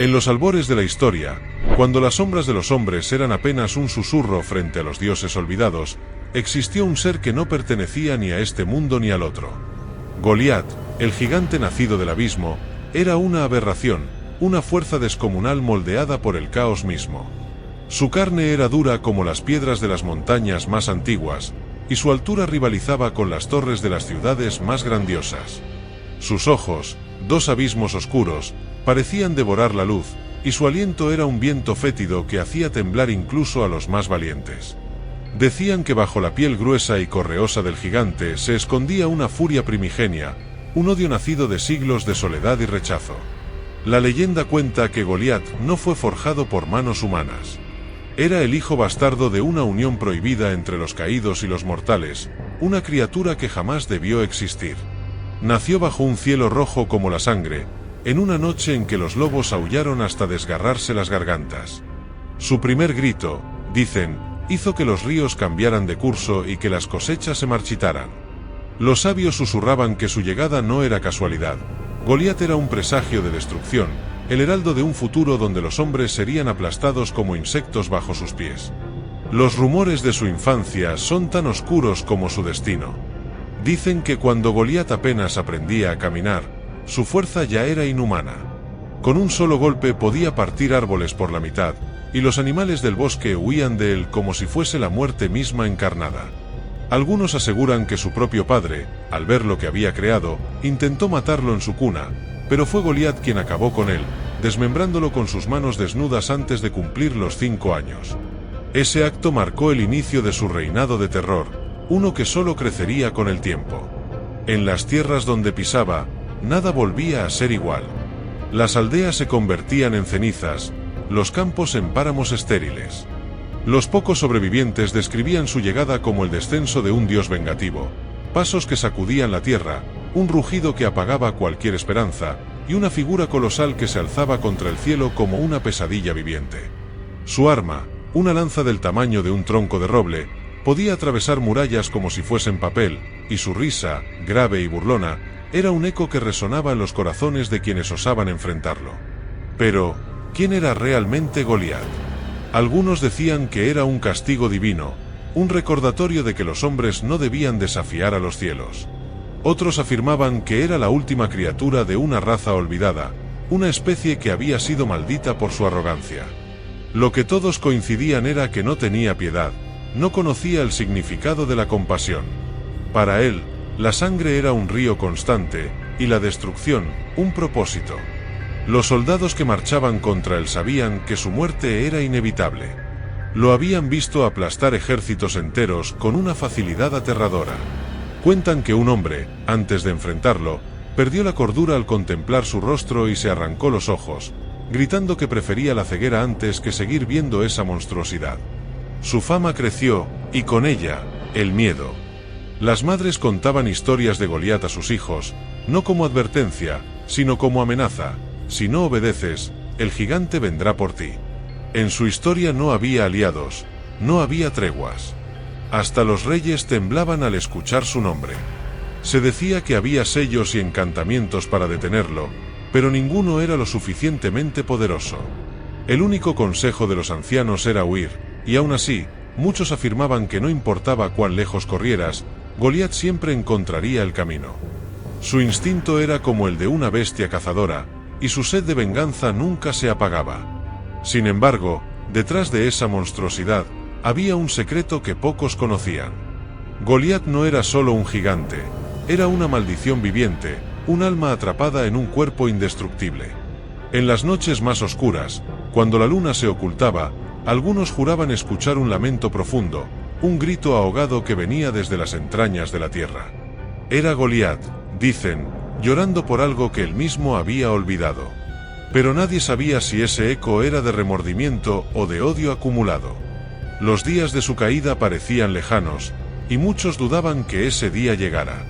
En los albores de la historia, cuando las sombras de los hombres eran apenas un susurro frente a los dioses olvidados, existió un ser que no pertenecía ni a este mundo ni al otro. Goliat, el gigante nacido del abismo, era una aberración, una fuerza descomunal moldeada por el caos mismo. Su carne era dura como las piedras de las montañas más antiguas, y su altura rivalizaba con las torres de las ciudades más grandiosas. Sus ojos, dos abismos oscuros, parecían devorar la luz, y su aliento era un viento fétido que hacía temblar incluso a los más valientes. Decían que bajo la piel gruesa y correosa del gigante se escondía una furia primigenia, un odio nacido de siglos de soledad y rechazo. La leyenda cuenta que Goliat no fue forjado por manos humanas. Era el hijo bastardo de una unión prohibida entre los caídos y los mortales, una criatura que jamás debió existir. Nació bajo un cielo rojo como la sangre, en una noche en que los lobos aullaron hasta desgarrarse las gargantas. Su primer grito, dicen, hizo que los ríos cambiaran de curso y que las cosechas se marchitaran. Los sabios susurraban que su llegada no era casualidad. Goliat era un presagio de destrucción, el heraldo de un futuro donde los hombres serían aplastados como insectos bajo sus pies. Los rumores de su infancia son tan oscuros como su destino. Dicen que cuando Goliat apenas aprendía a caminar, su fuerza ya era inhumana. Con un solo golpe podía partir árboles por la mitad, y los animales del bosque huían de él como si fuese la muerte misma encarnada. Algunos aseguran que su propio padre, al ver lo que había creado, intentó matarlo en su cuna, pero fue Goliat quien acabó con él, desmembrándolo con sus manos desnudas antes de cumplir los 5 años. Ese acto marcó el inicio de su reinado de terror, uno que solo crecería con el tiempo. En las tierras donde pisaba, nada volvía a ser igual. Las aldeas se convertían en cenizas, los campos en páramos estériles. Los pocos sobrevivientes describían su llegada como el descenso de un dios vengativo, pasos que sacudían la tierra, un rugido que apagaba cualquier esperanza, y una figura colosal que se alzaba contra el cielo como una pesadilla viviente. Su arma, una lanza del tamaño de un tronco de roble, podía atravesar murallas como si fuesen papel, y su risa, grave y burlona, era un eco que resonaba en los corazones de quienes osaban enfrentarlo. Pero, ¿quién era realmente Goliat? Algunos decían que era un castigo divino, un recordatorio de que los hombres no debían desafiar a los cielos. Otros afirmaban que era la última criatura de una raza olvidada, una especie que había sido maldita por su arrogancia. Lo que todos coincidían era que no tenía piedad, no conocía el significado de la compasión. Para él, la sangre era un río constante, y la destrucción, un propósito. Los soldados que marchaban contra él sabían que su muerte era inevitable. Lo habían visto aplastar ejércitos enteros con una facilidad aterradora. Cuentan que un hombre, antes de enfrentarlo, perdió la cordura al contemplar su rostro y se arrancó los ojos, gritando que prefería la ceguera antes que seguir viendo esa monstruosidad. Su fama creció, y con ella, el miedo. Las madres contaban historias de Goliat a sus hijos, no como advertencia, sino como amenaza. Si no obedeces, el gigante vendrá por ti. En su historia no había aliados, no había treguas. Hasta los reyes temblaban al escuchar su nombre. Se decía que había sellos y encantamientos para detenerlo, pero ninguno era lo suficientemente poderoso. El único consejo de los ancianos era huir, y aún así, muchos afirmaban que no importaba cuán lejos corrieras, Goliat siempre encontraría el camino. Su instinto era como el de una bestia cazadora, y su sed de venganza nunca se apagaba. Sin embargo, detrás de esa monstruosidad, había un secreto que pocos conocían. Goliat no era solo un gigante, era una maldición viviente, un alma atrapada en un cuerpo indestructible. En las noches más oscuras, cuando la luna se ocultaba, algunos juraban escuchar un lamento profundo, un grito ahogado que venía desde las entrañas de la tierra. Era Goliat, dicen, llorando por algo que él mismo había olvidado. Pero nadie sabía si ese eco era de remordimiento o de odio acumulado. Los días de su caída parecían lejanos, y muchos dudaban que ese día llegara.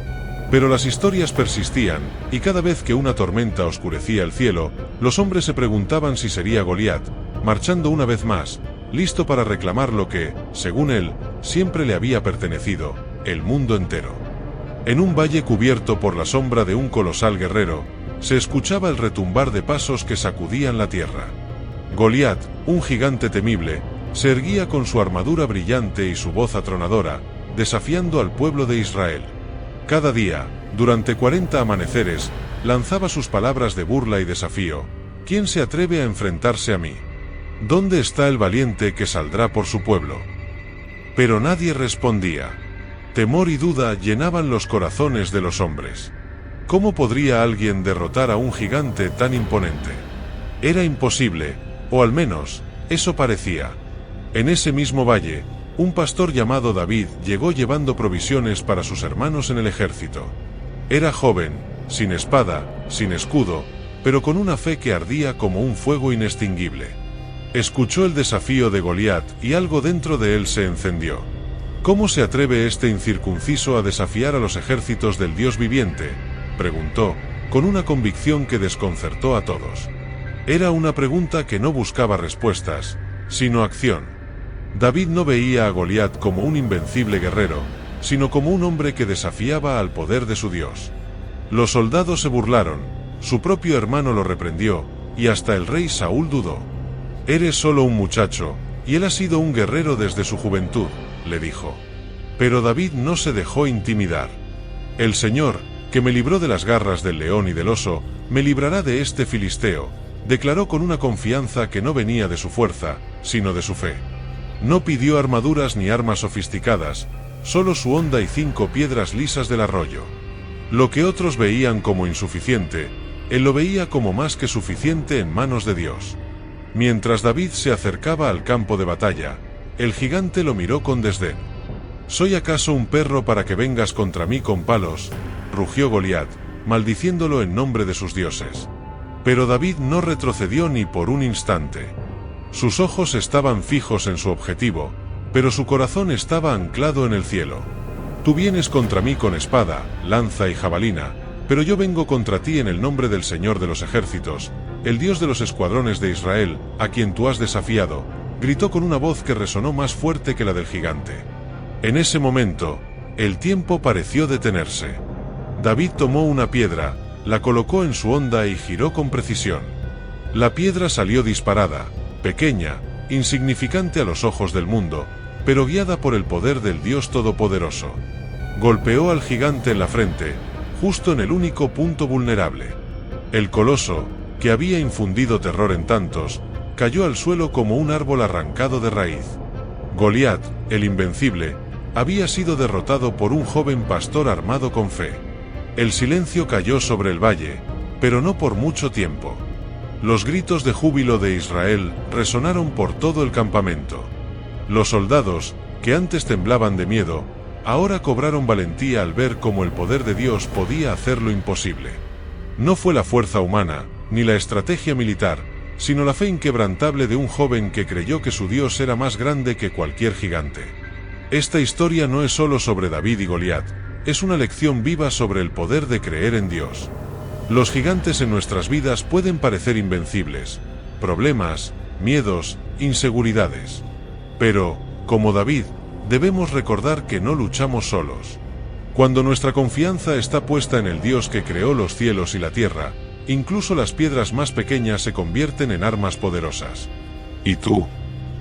Pero las historias persistían, y cada vez que una tormenta oscurecía el cielo, los hombres se preguntaban si sería Goliat, marchando una vez más, listo para reclamar lo que, según él, siempre le había pertenecido, el mundo entero. En un valle cubierto por la sombra de un colosal guerrero, Se escuchaba el retumbar de pasos que sacudían la tierra. Goliat, un gigante temible, se erguía con su armadura brillante y su voz atronadora, desafiando al pueblo de Israel. Cada día, durante 40 amaneceres, lanzaba sus palabras de burla y desafío. ¿Quién se atreve a enfrentarse a mí? ¿Dónde está el valiente que saldrá por su pueblo? Pero nadie respondía. Temor y duda llenaban los corazones de los hombres. ¿Cómo podría alguien derrotar a un gigante tan imponente? Era imposible, o al menos, eso parecía. En ese mismo valle, un pastor llamado David llegó llevando provisiones para sus hermanos en el ejército. Era joven, sin espada, sin escudo, pero con una fe que ardía como un fuego inextinguible. Escuchó el desafío de Goliat y algo dentro de él se encendió. ¿Cómo se atreve este incircunciso a desafiar a los ejércitos del Dios viviente?, preguntó, con una convicción que desconcertó a todos. Era una pregunta que no buscaba respuestas, sino acción. David no veía a Goliat como un invencible guerrero, sino como un hombre que desafiaba al poder de su Dios. Los soldados se burlaron, su propio hermano lo reprendió, y hasta el rey Saúl dudó. «Eres solo un muchacho, y él ha sido un guerrero desde su juventud», le dijo. Pero David no se dejó intimidar. «El Señor, que me libró de las garras del león y del oso, me librará de este filisteo», declaró con una confianza que no venía de su fuerza, sino de su fe. No pidió armaduras ni armas sofisticadas, solo su honda y 5 piedras lisas del arroyo. Lo que otros veían como insuficiente, él lo veía como más que suficiente en manos de Dios. Mientras David se acercaba al campo de batalla, el gigante lo miró con desdén. «¿Soy acaso un perro para que vengas contra mí con palos?», rugió Goliat, maldiciéndolo en nombre de sus dioses. Pero David no retrocedió ni por un instante. Sus ojos estaban fijos en su objetivo, pero su corazón estaba anclado en el cielo. «Tú vienes contra mí con espada, lanza y jabalina, pero yo vengo contra ti en el nombre del Señor de los ejércitos, el Dios de los escuadrones de Israel, a quien tú has desafiado», gritó con una voz que resonó más fuerte que la del gigante. En ese momento, el tiempo pareció detenerse. David tomó una piedra, la colocó en su honda y giró con precisión. La piedra salió disparada, pequeña, insignificante a los ojos del mundo, pero guiada por el poder del Dios Todopoderoso. Golpeó al gigante en la frente, justo en el único punto vulnerable. El coloso, que había infundido terror en tantos, cayó al suelo como un árbol arrancado de raíz. Goliat, el invencible, había sido derrotado por un joven pastor armado con fe. El silencio cayó sobre el valle, pero no por mucho tiempo. Los gritos de júbilo de Israel resonaron por todo el campamento. Los soldados, que antes temblaban de miedo, ahora cobraron valentía al ver cómo el poder de Dios podía hacer lo imposible. No fue la fuerza humana, ni la estrategia militar, sino la fe inquebrantable de un joven que creyó que su Dios era más grande que cualquier gigante. Esta historia no es solo sobre David y Goliat, es una lección viva sobre el poder de creer en Dios. Los gigantes en nuestras vidas pueden parecer invencibles, problemas, miedos, inseguridades. Pero, como David, debemos recordar que no luchamos solos. Cuando nuestra confianza está puesta en el Dios que creó los cielos y la tierra, incluso las piedras más pequeñas se convierten en armas poderosas. ¿Y tú?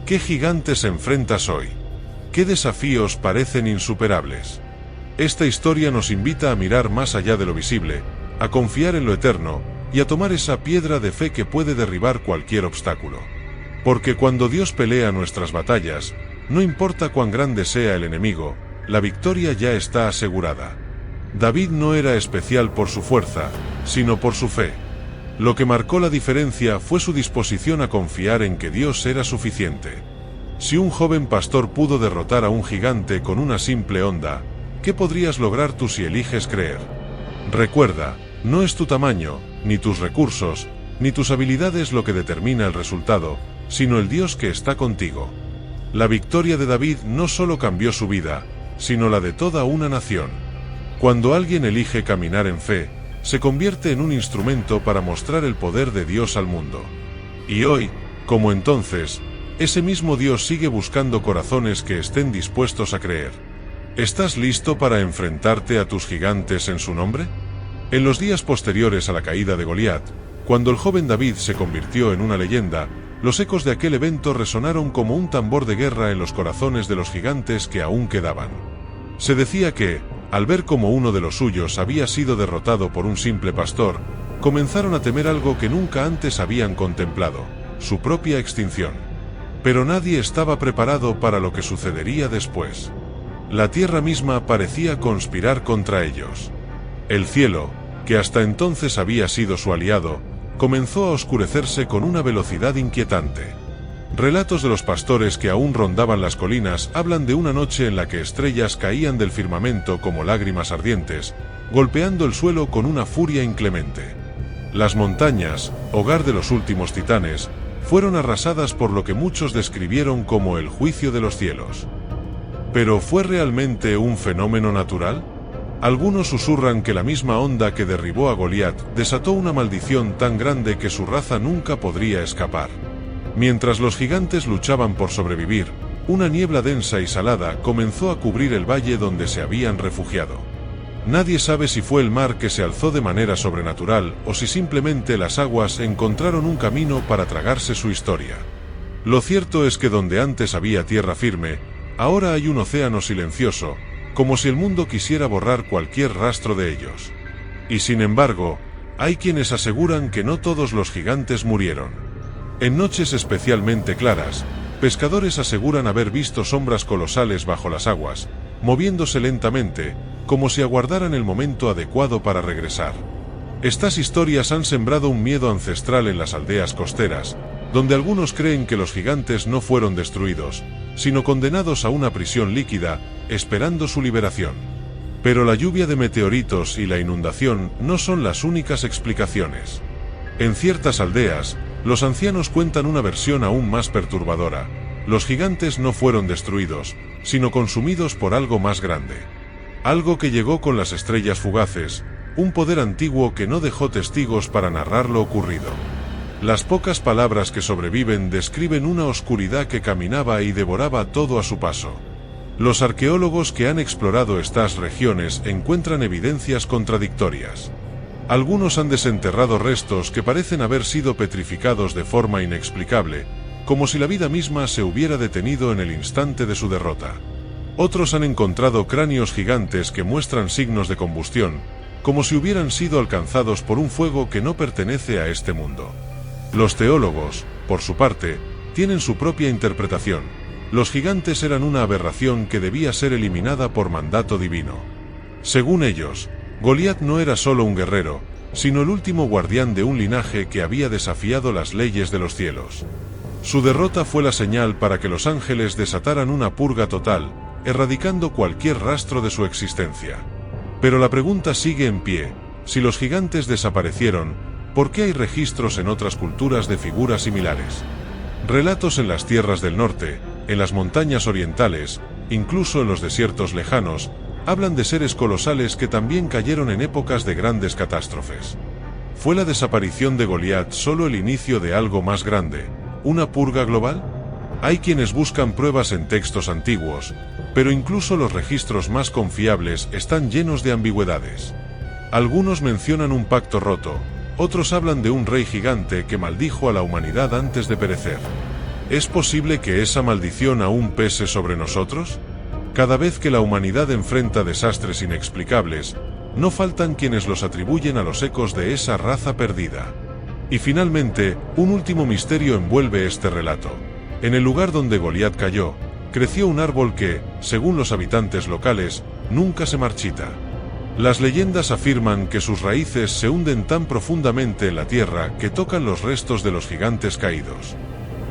¿Qué gigantes enfrentas hoy? ¿Qué desafíos parecen insuperables? Esta historia nos invita a mirar más allá de lo visible, a confiar en lo eterno, y a tomar esa piedra de fe que puede derribar cualquier obstáculo. Porque cuando Dios pelea nuestras batallas, no importa cuán grande sea el enemigo, la victoria ya está asegurada. David no era especial por su fuerza, sino por su fe. Lo que marcó la diferencia fue su disposición a confiar en que Dios era suficiente. Si un joven pastor pudo derrotar a un gigante con una simple honda, ¿qué podrías lograr tú si eliges creer? Recuerda, no es tu tamaño, ni tus recursos, ni tus habilidades lo que determina el resultado, sino el Dios que está contigo. La victoria de David no solo cambió su vida, sino la de toda una nación. Cuando alguien elige caminar en fe, se convierte en un instrumento para mostrar el poder de Dios al mundo. Y hoy, como entonces, ese mismo Dios sigue buscando corazones que estén dispuestos a creer. ¿Estás listo para enfrentarte a tus gigantes en su nombre? En los días posteriores a la caída de Goliat, cuando el joven David se convirtió en una leyenda, los ecos de aquel evento resonaron como un tambor de guerra en los corazones de los gigantes que aún quedaban. Se decía que, al ver cómo uno de los suyos había sido derrotado por un simple pastor, comenzaron a temer algo que nunca antes habían contemplado: su propia extinción. Pero nadie estaba preparado para lo que sucedería después. La tierra misma parecía conspirar contra ellos. El cielo, que hasta entonces había sido su aliado, comenzó a oscurecerse con una velocidad inquietante. Relatos de los pastores que aún rondaban las colinas hablan de una noche en la que estrellas caían del firmamento como lágrimas ardientes, golpeando el suelo con una furia inclemente. Las montañas, hogar de los últimos titanes, fueron arrasadas por lo que muchos describieron como el juicio de los cielos. ¿Pero fue realmente un fenómeno natural? Algunos susurran que la misma onda que derribó a Goliat desató una maldición tan grande que su raza nunca podría escapar. Mientras los gigantes luchaban por sobrevivir, una niebla densa y salada comenzó a cubrir el valle donde se habían refugiado. Nadie sabe si fue el mar que se alzó de manera sobrenatural o si simplemente las aguas encontraron un camino para tragarse su historia. Lo cierto es que donde antes había tierra firme, ahora hay un océano silencioso, como si el mundo quisiera borrar cualquier rastro de ellos. Y sin embargo, hay quienes aseguran que no todos los gigantes murieron. En noches especialmente claras, pescadores aseguran haber visto sombras colosales bajo las aguas, moviéndose lentamente, como si aguardaran el momento adecuado para regresar. Estas historias han sembrado un miedo ancestral en las aldeas costeras, donde algunos creen que los gigantes no fueron destruidos, sino condenados a una prisión líquida, esperando su liberación. Pero la lluvia de meteoritos y la inundación no son las únicas explicaciones. En ciertas aldeas, los ancianos cuentan una versión aún más perturbadora: los gigantes no fueron destruidos, sino consumidos por algo más grande. Algo que llegó con las estrellas fugaces, un poder antiguo que no dejó testigos para narrar lo ocurrido. Las pocas palabras que sobreviven describen una oscuridad que caminaba y devoraba todo a su paso. Los arqueólogos que han explorado estas regiones encuentran evidencias contradictorias. Algunos han desenterrado restos que parecen haber sido petrificados de forma inexplicable, como si la vida misma se hubiera detenido en el instante de su derrota. Otros han encontrado cráneos gigantes que muestran signos de combustión, como si hubieran sido alcanzados por un fuego que no pertenece a este mundo. Los teólogos, por su parte, tienen su propia interpretación. Los gigantes eran una aberración que debía ser eliminada por mandato divino. Según ellos, Goliat no era solo un guerrero, sino el último guardián de un linaje que había desafiado las leyes de los cielos. Su derrota fue la señal para que los ángeles desataran una purga total, erradicando cualquier rastro de su existencia. Pero la pregunta sigue en pie: si los gigantes desaparecieron, ¿por qué hay registros en otras culturas de figuras similares? Relatos en las tierras del norte, en las montañas orientales, incluso en los desiertos lejanos, hablan de seres colosales que también cayeron en épocas de grandes catástrofes. ¿Fue la desaparición de Goliat solo el inicio de algo más grande, una purga global? Hay quienes buscan pruebas en textos antiguos, pero incluso los registros más confiables están llenos de ambigüedades. Algunos mencionan un pacto roto, otros hablan de un rey gigante que maldijo a la humanidad antes de perecer. ¿Es posible que esa maldición aún pese sobre nosotros? Cada vez que la humanidad enfrenta desastres inexplicables, no faltan quienes los atribuyen a los ecos de esa raza perdida. Y finalmente, un último misterio envuelve este relato. En el lugar donde Goliat cayó, creció un árbol que, según los habitantes locales, nunca se marchita. Las leyendas afirman que sus raíces se hunden tan profundamente en la tierra que tocan los restos de los gigantes caídos.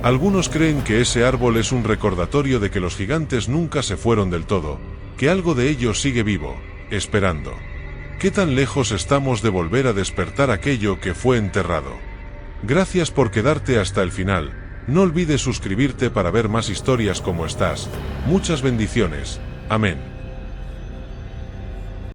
Algunos creen que ese árbol es un recordatorio de que los gigantes nunca se fueron del todo, que algo de ellos sigue vivo, esperando. ¿Qué tan lejos estamos de volver a despertar aquello que fue enterrado? Gracias por quedarte hasta el final. No olvides suscribirte para ver más historias como estas. Muchas bendiciones. Amén.